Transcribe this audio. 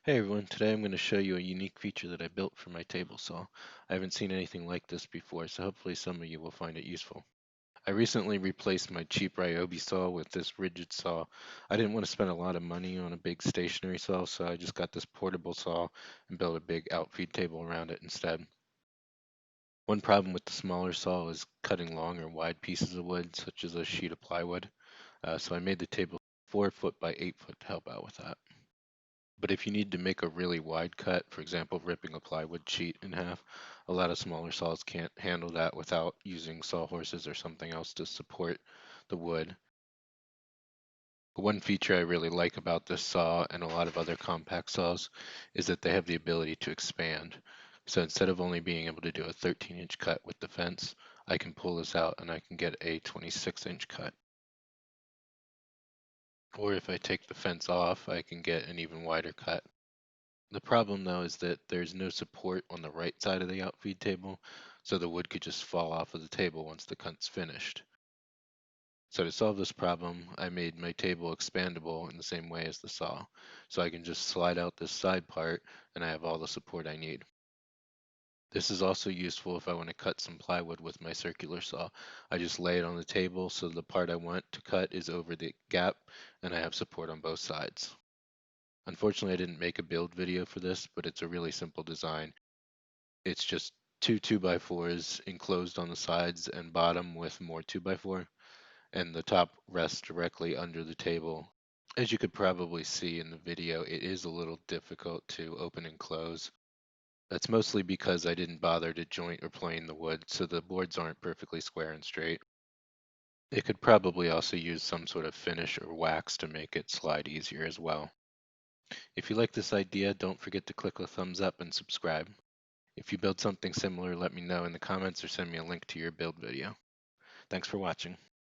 Hey everyone, today I'm going to show you a unique feature that I built for my table saw. I haven't seen anything like this before, so hopefully some of you will find it useful. I recently replaced my cheap Ryobi saw with this rigid saw. I didn't want to spend a lot of money on a big stationary saw, so I just got this portable saw and built a big outfeed table around it instead. One problem with the smaller saw is cutting long or wide pieces of wood, such as a sheet of plywood. So I made the table 4 foot by 8 foot to help out with that. But if you need to make a really wide cut, for example, ripping a plywood sheet in half, a lot of smaller saws can't handle that without using sawhorses or something else to support the wood. One feature I really like about this saw and a lot of other compact saws is that they have the ability to expand. So instead of only being able to do a 13-inch cut with the fence, I can pull this out and I can get a 26-inch cut. Or if I take the fence off, I can get an even wider cut. The problem though is that there's no support on the right side of the outfeed table, so the wood could just fall off of the table once the cut's finished. So to solve this problem, I made my table expandable in the same way as the saw. So I can just slide out this side part and I have all the support I need. This is also useful if I want to cut some plywood with my circular saw. I just lay it on the table so the part I want to cut is over the gap and I have support on both sides. Unfortunately, I didn't make a build video for this, but it's a really simple design. It's just two 2x4s enclosed on the sides and bottom with more 2x4, and the top rests directly under the table. As you could probably see in the video, it is a little difficult to open and close. That's mostly because I didn't bother to joint or plane the wood, so the boards aren't perfectly square and straight. It could probably also use some sort of finish or wax to make it slide easier as well. If you like this idea, don't forget to click the thumbs up and subscribe. If you build something similar, let me know in the comments or send me a link to your build video. Thanks for watching.